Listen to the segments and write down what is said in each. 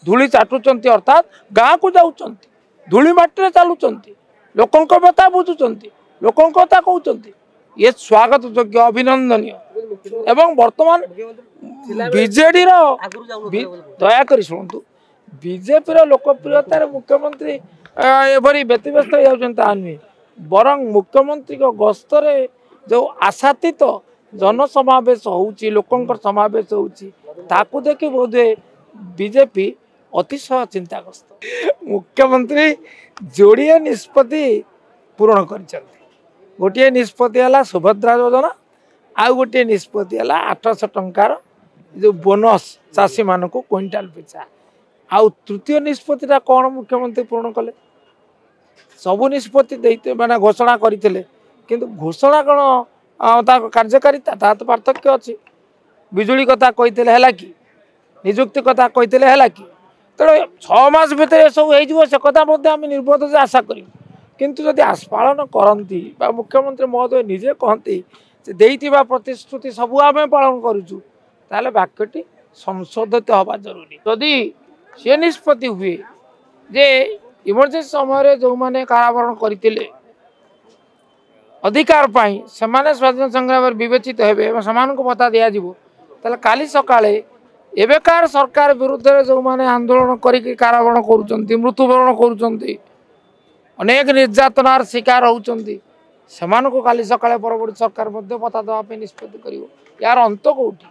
धूली चाटुंट अर्थात गाँ को जाऊँच धूली माटी चलुंट लोकों व्यथा बुझुंट लोकों कथा कहते ये स्वागत योग्य अभिनंदनीय एवं वर्तमान बीजेडी दयाक शुणु बीजेपी लोकप्रियतार मुख्यमंत्री एभरी व्यतिव्यस्त हो नुहे बरं मुख्यमंत्री गस्तर जो आशातीत जनसमावेश होउची लोकंकर समावेश होउची ताकू देखि बोधे बीजेपी अतिशय चिंताग्रस्त मुख्यमंत्री जोड़िए निष्पत्ति पूरण कर गोटे निष्पत्ति है सुभद्रा योजना आउ गोटे निष्पत्ति है 800 टंकार जो बोनस चाषी मान को क्विंटाल पिछा आउ तृतीय निष्पत्तिटा कौन मुख्यमंत्री पूर्ण कले सबु निष्पत्ति माने घोषणा करते किंतु घोषणा कौन कार्यकारिता तो पार्थक्य अच्छी बिजुली कथा कहते है कि निजुक्ति कथा कहते है कि तेणु 6 मास भितर सब हो आम निर्बोध से आशा करूँ किंतु जदि पालन करती मुख्यमंत्री महोदय निजे कहती प्रतिश्रुति सबू आम पालन करुचु ताले वाक्यटी संशोधित हवा जरूरी जदि सी निष्पत्ति हुए जे इमरजेंसी समय जो मैंने कारावरण करते अधिकार पाई सेमाने स्वाधीन संग्राम विवेचित हेबे भत्ता दिज्व काली सकाळे एवेकार सरकार विरुद्ध जो मैंने आंदोलन करी कारावरण करुँच मृत्युवरण करुँच अनेक निर्यातनार शिकार होती काली सकाळे परवर्ती सरकार भत्ता देवाई निष्पत्ति कर यार अंत कौटी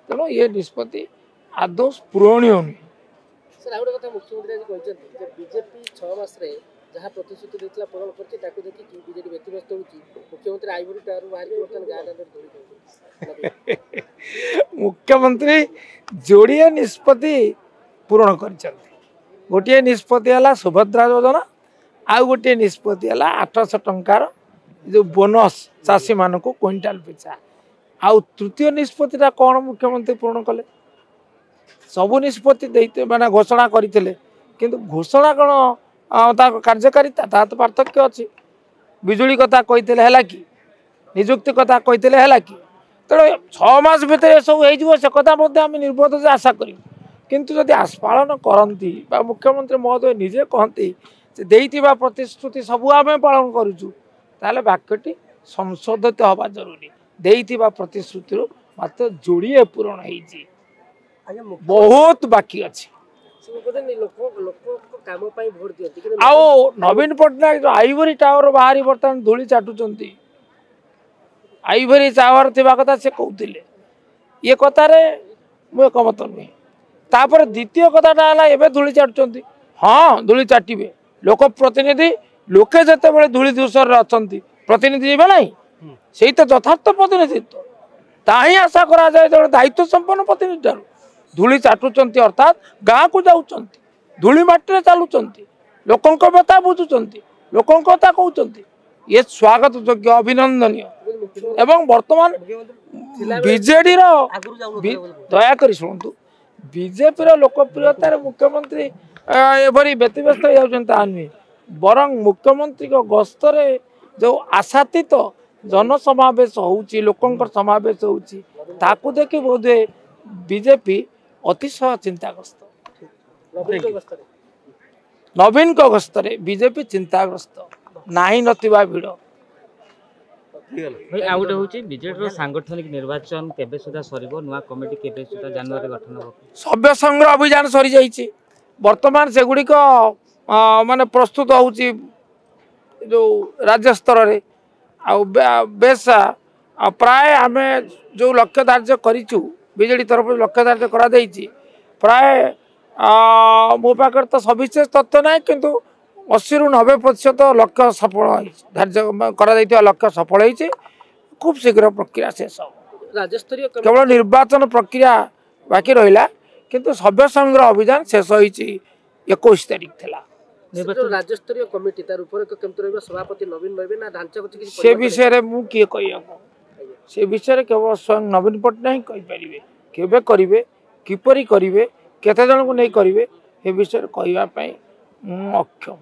तेणु ये निष्पत्ति आदौ पूरणीय नुहे सर आ गोटे कथा मुख्यमंत्री आज कहते बीजेपी 6 मास जहाँ प्रतिश्रुति देता पूरण कर देखिए बीजेपी व्यतिव्यस्त होती मुख्यमंत्री आईवरी टावर बाहर गाँव मुख्यमंत्री जोड़िए निष्पत्ति पूरण कर गोटे निष्पत्ति है सुभद्रा योजना आउ गोटे निष्पत्ति है 800 टंकार जो बोनस चाषी मान को क्विंटाल पिछा आउ तृतीय निष्पत्तिटा कौन मुख्यमंत्री पूर्ण कले सबु निष्पत्ति माने घोषणा करते किंतु घोषणा कौन कार्यकारिता तो पार्थक्य अच्छी बिजुली कथा कहते है कि निजुक्ति कथा कहते है कि तेणु 6 मास भितर सब हो आम निर्बोध से आशा करूँ किंतु जदि पालन करती मुख्यमंत्री महोदय निजे कहती प्रतिश्रुति सबू आम पालन करुचु ताले वाक्यटी संशोधित हवा जरूरी प्रतिश्रुति मात्र जोड़िए पूरण होती बहुत बाकी अच्छी आओ नवीन पट्टनायक जो आईवरी टावर बाहरी बर्तमान धूली चाटुंट आईवरी टावर थी कथा से कहते ये कथार मु एकमत नुहे तापर द्वितीय कथाटा है धूली चाटुंट हाँ धूली चाटे लोक प्रतिनिधि लोके जिते धूली दूसर अच्छा प्रतिनिधि जी ना से तो यथार्थ प्रतिनिधित्व ताही आशा करा जाए जो दायित्व संपन्न प्रतिनिधि धूली चाटुंट अर्थात गाँ को जाऊँच धूली माटी चलुंट लोकों व्यथा बुझुंट लोकों कथा कहते ये स्वागत योग्य अभिनंदनीय एवं वर्तमान बीजेडी दयाक शुणु बीजेपी लोकप्रियतार मुख्यमंत्री एभरी व्यतिव्यस्त हो नुहे बरं मुख्यमंत्री गस्तर जो आशातीत जनसमावेश होउची लोकंकर समावेश होउची ताकू देखि बोधे बीजेपी अतिशय चिंताग्रस्त नवीन गस्तर बीजेपी चिंताग्रस्त नाही नथिबा भिड़ आउट होची बीजेपी सांगठनिक निर्वाचन केबे सुधा सरीबो नुआ कमिटी केबे सुधा जनवरी गठन हो सभ्य संग्रह अभियान सरी जाइछि वर्तमान से गुड़िक माने प्रस्तुत होउछि जो राज्य स्तर रे बेस प्राय आम जो लक्ष्य धार्य करूँ बीजेडी तरफ लक्ष्य धार्य करा प्राय मो पाखे तो सविशेष तथ्य ना किंतु 80 ରୁ 90% लक्ष्य सफल धार्य करा लक्ष्य सफल होती खूब शीघ्र प्रक्रिया शेष राज्यस्तरीय केवल निर्वाचन प्रक्रिया बाकी रहा किंतु सभ्य संग्रह अभियान शेष होती 21 तारीख थिला राज्यस्तरीय कमिटी तार ऊपर केमति रहबा सभापति नवीन रहबे ना ढांचा को किछि से विषय रे मु किए कहिया से विषय केवल स्वयं नवीन पट्टनायक कहि परिबे केबे करिवे किपरि करिवे केते जन को नै करिवे ए विषय कहबा पई अक्षम।